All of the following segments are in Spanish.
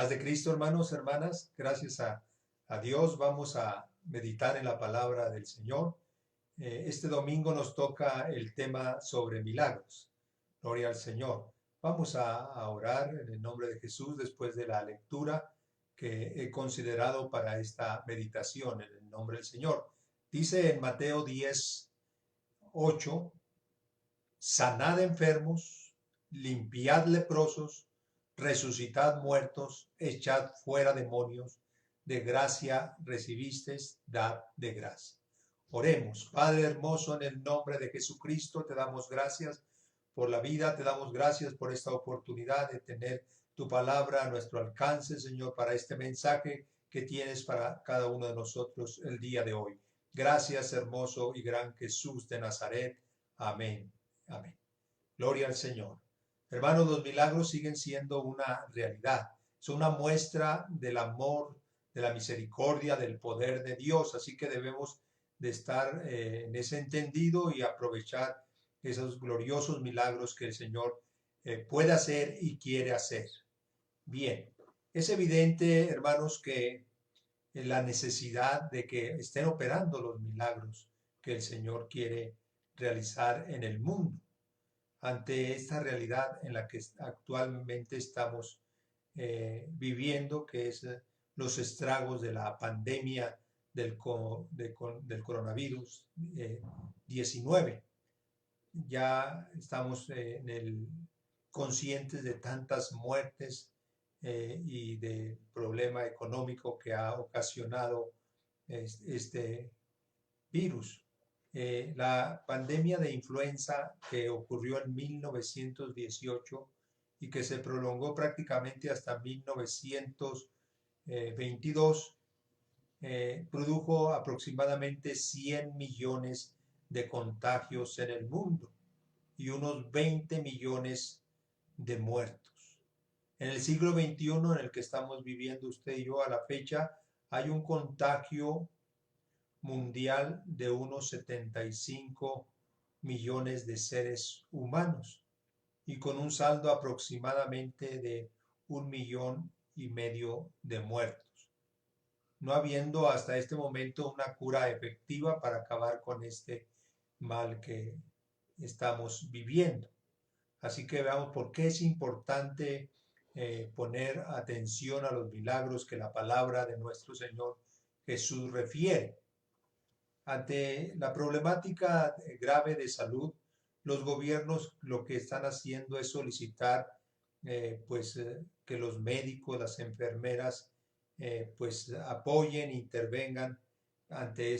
Paz de Cristo, hermanos, hermanas, gracias a Dios vamos a meditar en la palabra del Señor. Este domingo nos toca el tema sobre milagros. Gloria al Señor. Vamos a orar en el nombre de Jesús después de la lectura que he considerado para esta meditación en el nombre del Señor. Dice en Mateo 10:8: sanad enfermos, limpiad leprosos, resucitad muertos, echad fuera demonios, de gracia recibisteis, dad de gracia. Oremos. Padre hermoso, en el nombre de Jesucristo te damos gracias por la vida, te damos gracias por esta oportunidad de tener tu palabra a nuestro alcance, Señor, para este mensaje que tienes para cada uno de nosotros el día de hoy. Gracias, hermoso y gran Jesús de Nazaret. Amén. Amén. Gloria al Señor. Hermanos, los milagros siguen siendo una realidad. Son una muestra del amor, de la misericordia, del poder de Dios. Así que debemos de estar en ese entendido y aprovechar esos gloriosos milagros que el Señor puede hacer y quiere hacer. Bien, es evidente, hermanos, que la necesidad de que estén operando los milagros que el Señor quiere realizar en el mundo ante esta realidad en la que actualmente estamos viviendo, que es los estragos de la pandemia del coronavirus 19. Ya estamos conscientes de tantas muertes y del problema económico que ha ocasionado este virus. La pandemia de influenza que ocurrió en 1918 y que se prolongó prácticamente hasta 1922, produjo aproximadamente 100 millones de contagios en el mundo y unos 20 millones de muertos. En el siglo XXI en el que estamos viviendo usted y yo a la fecha, hay un contagio mundial de unos 75 millones de seres humanos y con un saldo aproximadamente de 1,5 millones de muertos, no habiendo hasta este momento una cura efectiva para acabar con este mal que estamos viviendo. Así que veamos por qué es importante poner atención a los milagros que la palabra de nuestro Señor Jesús refiere. Ante la problemática grave de salud, los gobiernos lo que están haciendo es solicitar que los médicos, las enfermeras, pues apoyen, intervengan ante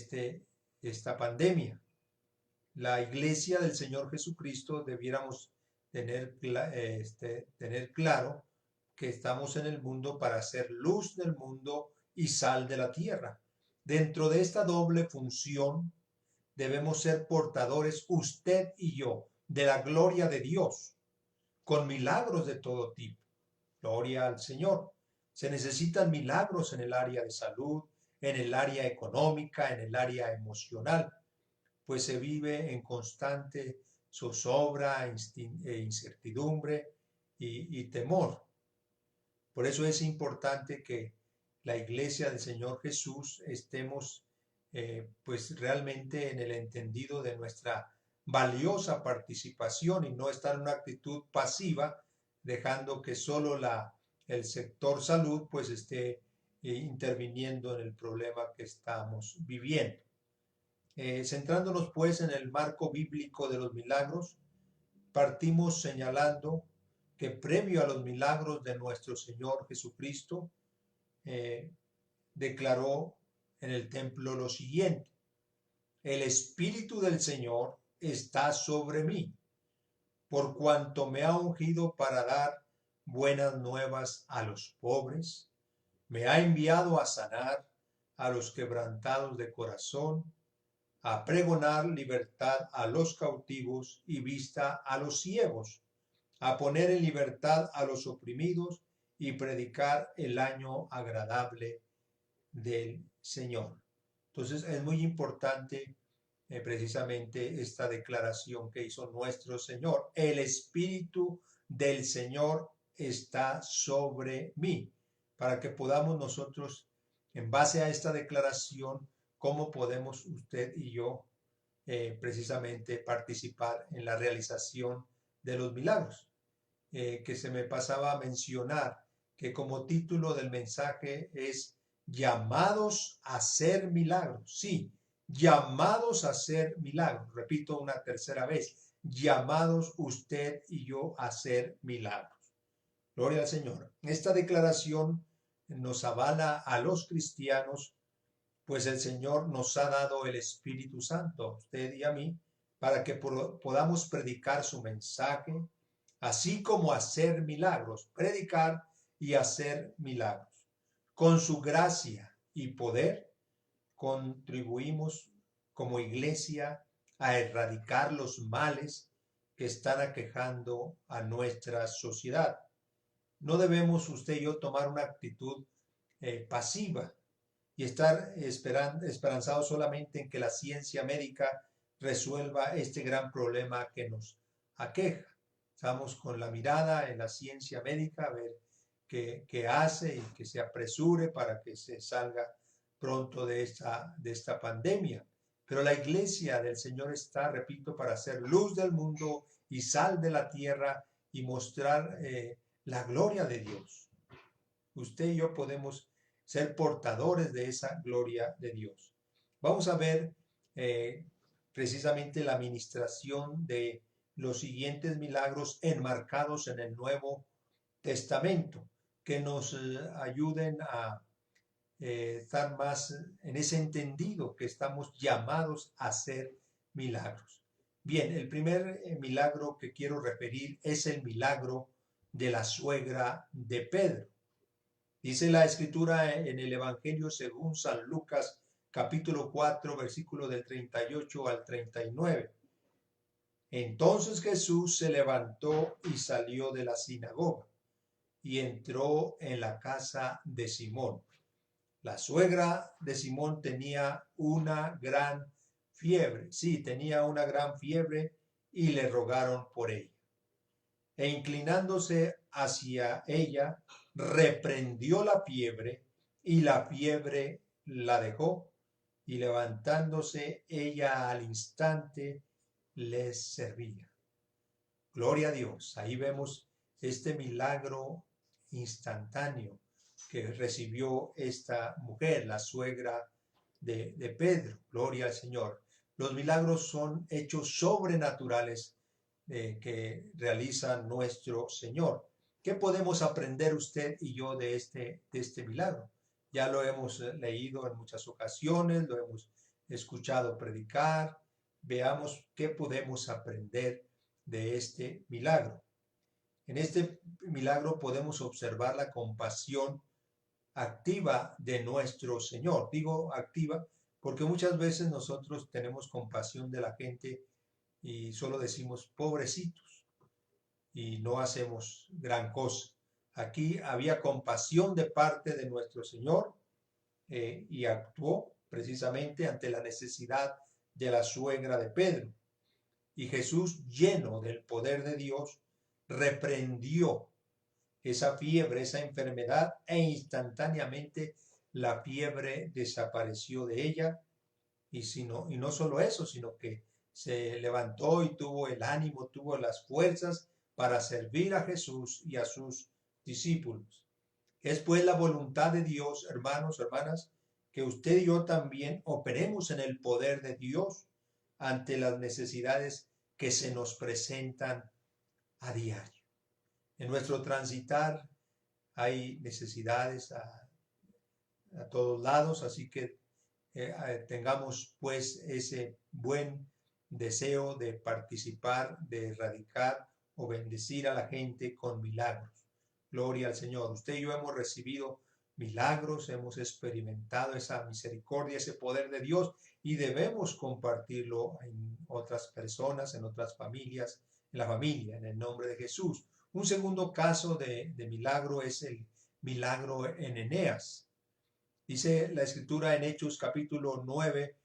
esta pandemia. La Iglesia del Señor Jesucristo debiéramos tener claro que estamos en el mundo para ser luz del mundo y sal de la tierra. Dentro de esta doble función debemos ser portadores, usted y yo, de la gloria de Dios, con milagros de todo tipo. Gloria al Señor. Se necesitan milagros en el área de salud, en el área económica, en el área emocional, pues se vive en constante zozobra, incertidumbre y temor. Por eso es importante que la Iglesia del Señor Jesús estemos pues realmente en el entendido de nuestra valiosa participación y no estar en una actitud pasiva, dejando que solo el sector salud pues esté interviniendo en el problema que estamos viviendo. Centrándonos pues en el marco bíblico de los milagros, partimos señalando que previo a los milagros de nuestro Señor Jesucristo, declaró en el templo lo siguiente: el Espíritu del Señor está sobre mí, por cuanto me ha ungido para dar buenas nuevas a los pobres, me ha enviado a sanar a los quebrantados de corazón, a pregonar libertad a los cautivos y vista a los ciegos, a poner en libertad a los oprimidos y predicar el año agradable del Señor. Entonces es muy importante precisamente esta declaración que hizo nuestro Señor: el Espíritu del Señor está sobre mí. para que podamos nosotros, en base a esta declaración, cómo podemos usted y yo precisamente participar en la realización de los milagros. Que se me pasaba a mencionar que como título del mensaje es llamados a hacer milagros. Sí, llamados a hacer milagros. Repito una tercera vez, llamados usted y yo a hacer milagros. Gloria al Señor. Esta declaración nos avala a los cristianos, pues el Señor nos ha dado el Espíritu Santo, a usted y a mí, para que podamos predicar su mensaje, así como hacer milagros, predicar y hacer milagros. Con su gracia y poder contribuimos como iglesia a erradicar los males que están aquejando a nuestra sociedad. No debemos usted y yo tomar una actitud pasiva y estar esperanzados solamente en que la ciencia médica resuelva este gran problema que nos aqueja. Estamos con la mirada en la ciencia médica a ver qué hace y que se apresure para que se salga pronto de esta pandemia. Pero la iglesia del Señor está, repito, para ser luz del mundo y sal de la tierra y mostrar la gloria de Dios. Usted y yo podemos ser portadores de esa gloria de Dios. Vamos a ver precisamente la administración de los siguientes milagros enmarcados en el Nuevo Testamento, que nos ayuden a estar más en ese entendido que estamos llamados a hacer milagros. Bien, el primer milagro que quiero referir es el milagro de la suegra de Pedro. Dice la escritura en el Evangelio según San Lucas, capítulo 4, versículo del 38 al 39. Entonces Jesús se levantó y salió de la sinagoga y entró en la casa de Simón. La suegra de Simón tenía una gran fiebre. Sí, tenía una gran fiebre y le rogaron por ella. E inclinándose hacia ella, reprendió la fiebre y la fiebre la dejó, y levantándose ella al instante les servía. Gloria a Dios. Ahí vemos este milagro instantáneo que recibió esta mujer, la suegra de Pedro. Gloria al Señor. Los milagros son hechos sobrenaturales que realiza nuestro Señor. ¿Qué podemos aprender usted y yo de este milagro? Ya lo hemos leído en muchas ocasiones, lo hemos escuchado predicar. Veamos qué podemos aprender de este milagro. En este milagro podemos observar la compasión activa de nuestro Señor. Digo activa porque muchas veces nosotros tenemos compasión de la gente y solo decimos pobrecitos y no hacemos gran cosa. Aquí había compasión de parte de nuestro Señor y actuó precisamente ante la necesidad de la suegra de Pedro. Y Jesús, lleno del poder de Dios, reprendió esa fiebre, esa enfermedad, e instantáneamente la fiebre desapareció de ella. Y no solo eso, sino que se levantó y tuvo el ánimo, tuvo las fuerzas para servir a Jesús y a sus discípulos. Es pues la voluntad de Dios, hermanos, hermanas, que usted y yo también operemos en el poder de Dios ante las necesidades que se nos presentan a diario. En nuestro transitar hay necesidades a todos lados, así que tengamos pues ese buen deseo de participar, de erradicar o bendecir a la gente con milagros. Gloria al Señor. Usted y yo hemos recibido milagros, hemos experimentado esa misericordia, ese poder de Dios y debemos compartirlo en otras personas, en otras familias, en la familia, en el nombre de Jesús. Un segundo caso de milagro es el milagro en Eneas. Dice la escritura en Hechos capítulo 9,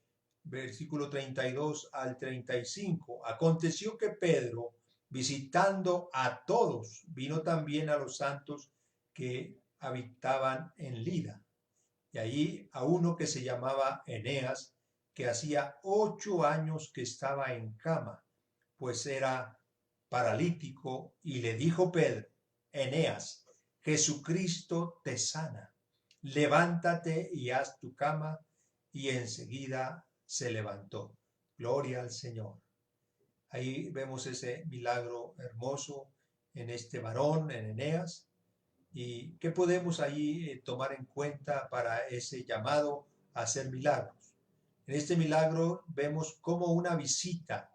versículo 32 al 35. Aconteció que Pedro, visitando a todos, vino también a los santos que habitaban en Lida. Y allí a uno que se llamaba Eneas, que hacía 8 años que estaba en cama, pues era paralítico, y le dijo Pedro: Eneas, Jesucristo te sana, levántate y haz tu cama. Y enseguida se levantó. Gloria al Señor. Ahí vemos ese milagro hermoso en este varón, en Eneas. ¿Y qué podemos ahí tomar en cuenta para ese llamado a hacer milagros? En este milagro vemos como una visita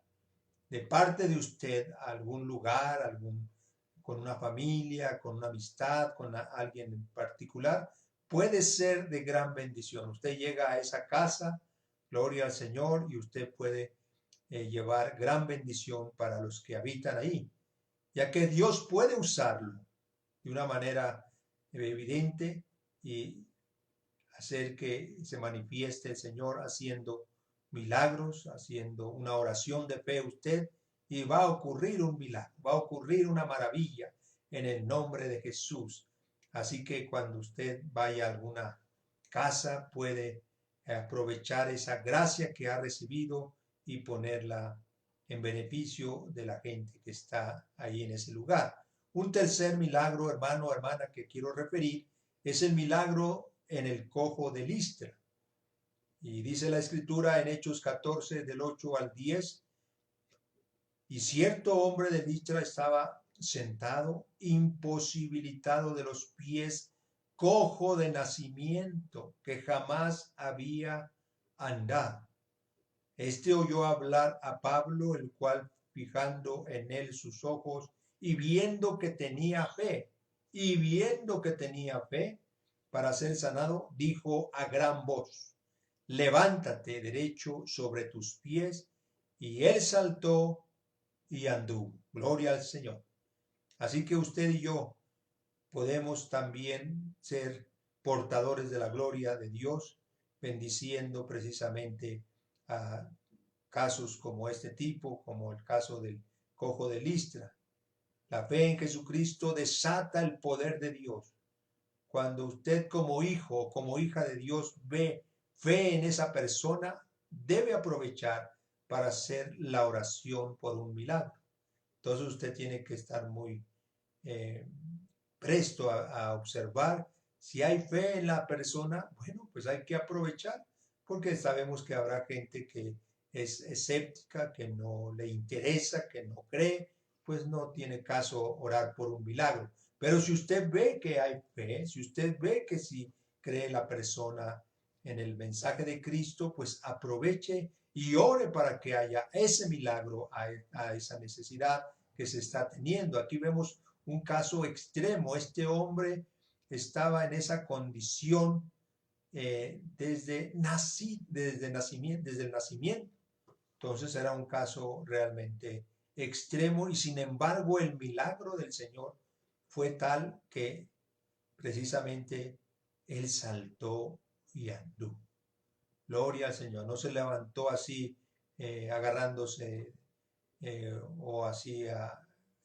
de parte de usted a algún lugar, con una familia, con una amistad, con alguien en particular, puede ser de gran bendición. Usted llega a esa casa, gloria al Señor, y usted puede llevar gran bendición para los que habitan ahí, ya que Dios puede usarlo de una manera evidente y hacer que se manifieste el Señor haciendo milagros, haciendo una oración de fe usted, y va a ocurrir un milagro, va a ocurrir una maravilla en el nombre de Jesús. Así que cuando usted vaya a alguna casa, puede aprovechar esa gracia que ha recibido y ponerla en beneficio de la gente que está ahí en ese lugar. Un tercer milagro, hermano o hermana, que quiero referir es el milagro en el cojo de Listra. Y dice la escritura en Hechos 14 del 8 al 10: y cierto hombre de Listra estaba sentado, imposibilitado de los pies, cojo de nacimiento, que jamás había andado. Este oyó hablar a Pablo, el cual, fijando en él sus ojos y viendo que tenía fe, para ser sanado, dijo a gran voz: levántate derecho sobre tus pies. Y él saltó y anduvo. Gloria al Señor. Así que usted y yo podemos también ser portadores de la gloria de Dios, bendiciendo precisamente a casos como este tipo, como el caso del cojo de Listra. La fe en Jesucristo desata el poder de Dios. Cuando usted como hijo o como hija de Dios ve fe en esa persona, debe aprovechar para hacer la oración por un milagro. Entonces usted tiene que estar muy presto a observar si hay fe en la persona. Bueno, pues hay que aprovechar, porque sabemos que habrá gente que es escéptica, que no le interesa, que no cree, pues no tiene caso orar por un milagro. Pero si usted ve que hay fe, si usted ve que sí cree la persona en el mensaje de Cristo, pues aproveche y ore para que haya ese milagro a esa necesidad que se está teniendo. Aquí vemos un caso extremo. Este hombre estaba en esa condición desde el nacimiento. Entonces era un caso realmente extremo, y sin embargo el milagro del Señor fue tal que precisamente él saltó y anduvo. Gloria al Señor. No se levantó así agarrándose o así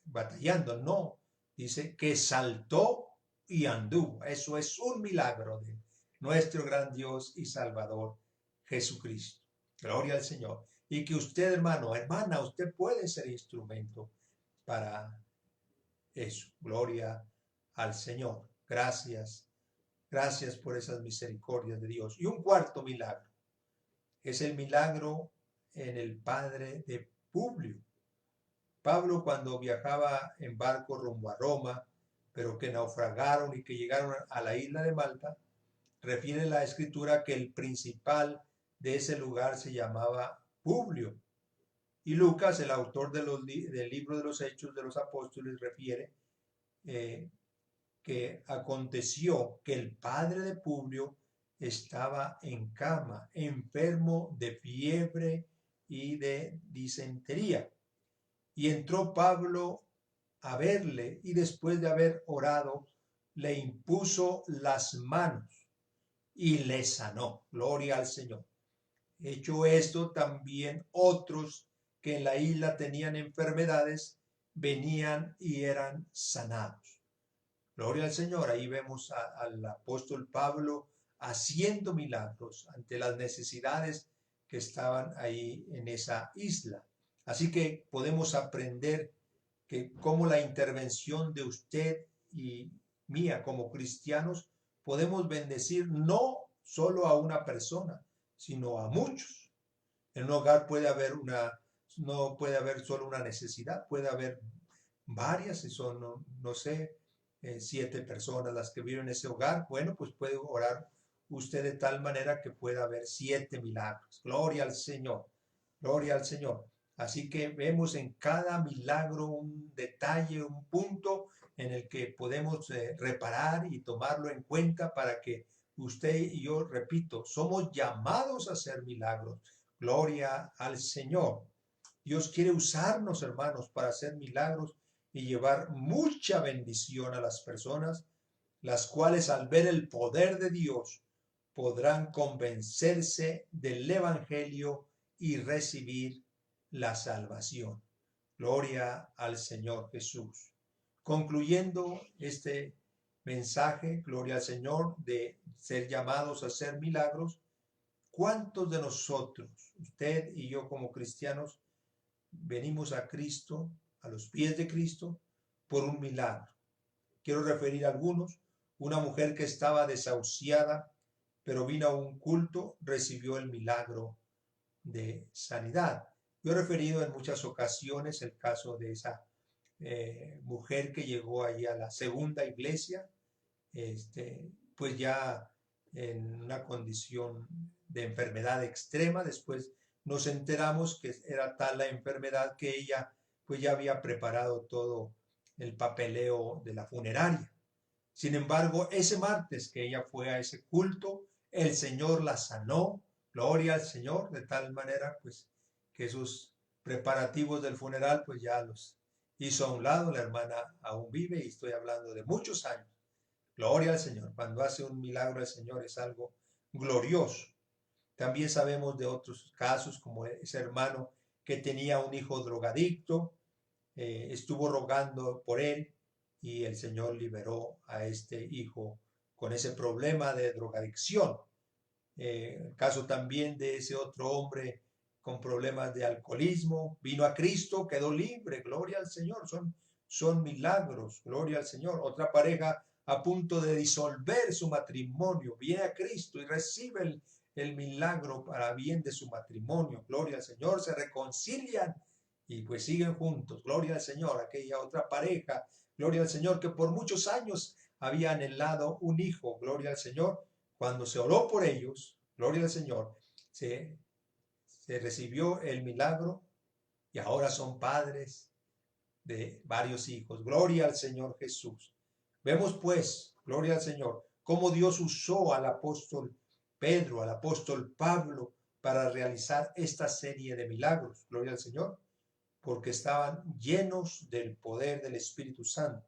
batallando, no. Dice que saltó y anduvo. Eso es un milagro de nuestro gran Dios y Salvador Jesucristo. Gloria al Señor. Y que usted, hermano, hermana, usted puede ser instrumento para eso. Gloria al Señor. Gracias. Gracias por esas misericordias de Dios. Y un cuarto milagro es el milagro en el padre de Publio. Pablo, cuando viajaba en barco rumbo a Roma, pero que naufragaron y que llegaron a la isla de Malta, refiere la escritura que el principal de ese lugar se llamaba Publio. Y Lucas, el autor del libro de los Hechos de los Apóstoles, refiere que aconteció que el padre de Publio estaba en cama, enfermo de fiebre y de disentería. Y entró Pablo a verle, y después de haber orado, le impuso las manos y le sanó. Gloria al Señor. Hecho esto, también otros que en la isla tenían enfermedades venían y eran sanados. Gloria al Señor. Ahí vemos al apóstol Pablo haciendo milagros ante las necesidades que estaban ahí en esa isla. Así que podemos aprender que cómo la intervención de usted y mía como cristianos podemos bendecir no solo a una persona, sino a muchos. En un hogar no puede haber solo una necesidad, puede haber varias, si son, no sé, 7 personas las que viven en ese hogar, bueno, pues puede orar usted de tal manera que pueda haber 7 milagros. Gloria al Señor, gloria al Señor. Así que vemos en cada milagro un detalle, un punto en el que podemos reparar y tomarlo en cuenta para que usted y yo, repito, somos llamados a hacer milagros. Gloria al Señor. Dios quiere usarnos, hermanos, para hacer milagros y llevar mucha bendición a las personas, las cuales al ver el poder de Dios podrán convencerse del Evangelio y recibir la salvación. Gloria al Señor Jesús. Concluyendo este mensaje, gloria al Señor, de ser llamados a hacer milagros, ¿cuántos de nosotros, usted y yo como cristianos, venimos a Cristo, a los pies de Cristo, por un milagro? Quiero referir a algunos. Una mujer que estaba desahuciada, pero vino a un culto, recibió el milagro de sanidad. Yo he referido en muchas ocasiones el caso de esa mujer que llegó allí a la segunda iglesia, pues ya en una condición de enfermedad extrema. Después nos enteramos que era tal la enfermedad que ella pues ya había preparado todo el papeleo de la funeraria. Sin embargo, ese martes que ella fue a ese culto, el Señor la sanó, gloria al Señor, de tal manera pues que esos preparativos del funeral pues ya los hizo a un lado. La hermana aún vive y estoy hablando de muchos años. Gloria al Señor. Cuando hace un milagro el Señor es algo glorioso. También sabemos de otros casos como ese hermano que tenía un hijo drogadicto, estuvo rogando por él y el Señor liberó a este hijo con ese problema de drogadicción. El caso también de ese otro hombre con problemas de alcoholismo, vino a Cristo, quedó libre, gloria al Señor, son milagros, gloria al Señor. Otra pareja a punto de disolver su matrimonio, viene a Cristo y recibe el milagro para bien de su matrimonio, gloria al Señor, se reconcilian y pues siguen juntos, gloria al Señor. Aquella otra pareja, gloria al Señor, que por muchos años había anhelado un hijo, gloria al Señor. Cuando se oró por ellos, gloria al Señor, se recibió el milagro y ahora son padres de varios hijos. Gloria al Señor Jesús. Vemos pues, gloria al Señor, cómo Dios usó al apóstol Pedro, al apóstol Pablo, para realizar esta serie de milagros. Gloria al Señor, porque estaban llenos del poder del Espíritu Santo.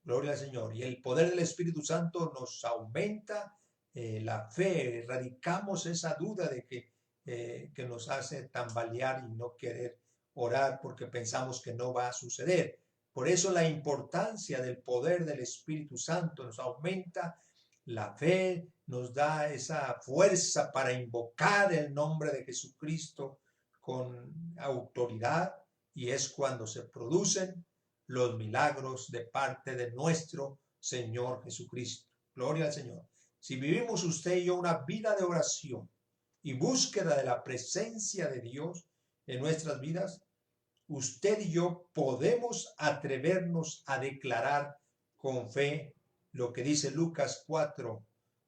Gloria al Señor. Y el poder del Espíritu Santo nos aumenta la fe, erradicamos esa duda de que nos hace tambalear y no querer orar porque pensamos que no va a suceder. Por eso la importancia del poder del Espíritu Santo nos aumenta la fe, nos da esa fuerza para invocar el nombre de Jesucristo con autoridad, y es cuando se producen los milagros de parte de nuestro Señor Jesucristo. Gloria al Señor. Si vivimos usted y yo una vida de oración y búsqueda de la presencia de Dios en nuestras vidas, usted y yo podemos atrevernos a declarar con fe lo que dice Lucas 4,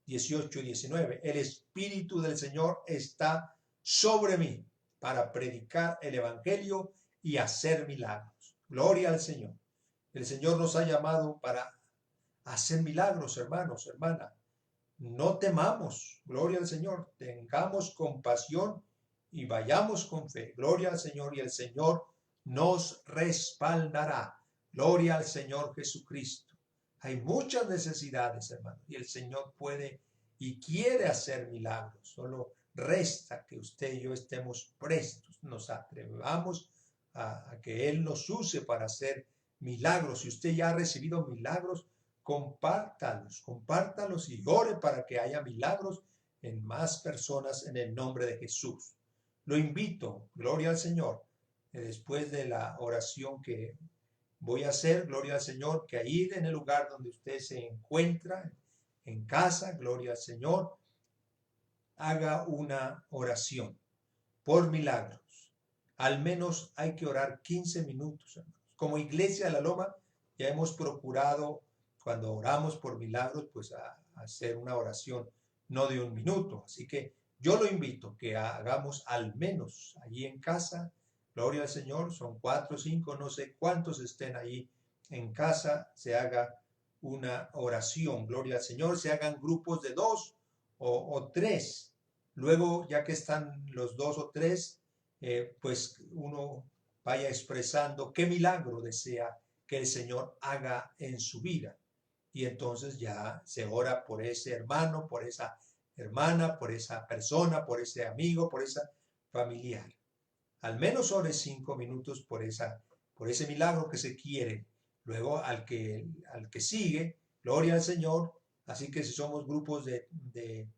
18 y 19. El Espíritu del Señor está sobre mí para predicar el Evangelio y hacer milagros. Gloria al Señor. El Señor nos ha llamado para hacer milagros, hermanos, hermanas. No temamos, gloria al Señor, tengamos compasión y vayamos con fe, gloria al Señor, y el Señor nos respaldará, gloria al Señor Jesucristo. Hay muchas necesidades, hermanos, y el Señor puede y quiere hacer milagros, solo resta que usted y yo estemos prestos, nos atrevamos a que Él nos use para hacer milagros. Si usted ya ha recibido milagros, compártalos y ore para que haya milagros en más personas en el nombre de Jesús. Lo invito, gloria al Señor, después de la oración que voy a hacer, gloria al Señor, que ahí en el lugar donde usted se encuentra, en casa, gloria al Señor, haga una oración por milagros. Al menos hay que orar 15 minutos, hermanos. Como Iglesia de la Loma, ya hemos procurado, cuando oramos por milagros, pues a hacer una oración no de 1 minuto. Así que yo lo invito que hagamos al menos allí en casa. Gloria al Señor, son 4 o 5, no sé cuántos estén ahí en casa, se haga una oración. Gloria al Señor, se hagan grupos de 2 o 3. Luego, ya que están los 2 o 3, pues uno vaya expresando qué milagro desea que el Señor haga en su vida. Y entonces ya se ora por ese hermano, por esa hermana, por esa persona, por ese amigo, por esa familiar. Al menos ore 5 minutos por ese milagro que se quiere. Luego al que sigue, gloria al Señor. Así que si somos grupos de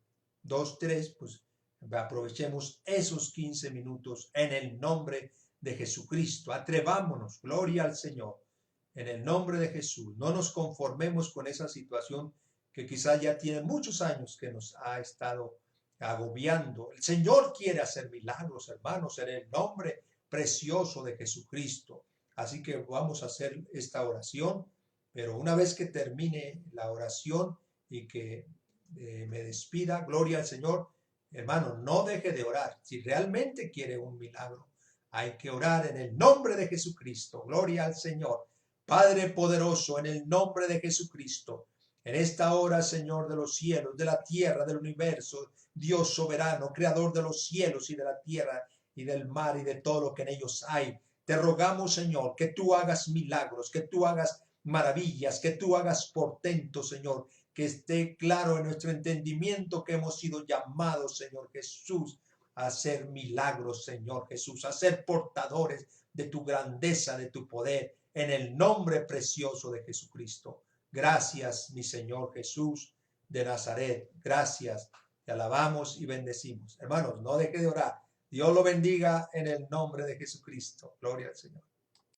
2, 3, pues aprovechemos esos 15 minutos en el nombre de Jesucristo. Atrevámonos, gloria al Señor, en el nombre de Jesús. No nos conformemos con esa situación que quizás ya tiene muchos años que nos ha estado agobiando. El Señor quiere hacer milagros, hermanos, en el nombre precioso de Jesucristo. Así que vamos a hacer esta oración, pero una vez que termine la oración y que me despida, gloria al Señor, hermano, no deje de orar. Si realmente quiere un milagro, hay que orar en el nombre de Jesucristo. Gloria al Señor. Padre poderoso, en el nombre de Jesucristo, en esta hora, Señor, de los cielos, de la tierra, del universo, Dios soberano, creador de los cielos y de la tierra y del mar y de todo lo que en ellos hay, te rogamos, Señor, que tú hagas milagros, que tú hagas maravillas, que tú hagas portentos, Señor, que esté claro en nuestro entendimiento que hemos sido llamados, Señor Jesús, a hacer milagros, Señor Jesús, a ser portadores de tu grandeza, de tu poder, en el nombre precioso de Jesucristo. Gracias, mi Señor Jesús de Nazaret. Gracias. Te alabamos y bendecimos. Hermanos, no deje de orar. Dios lo bendiga en el nombre de Jesucristo. Gloria al Señor.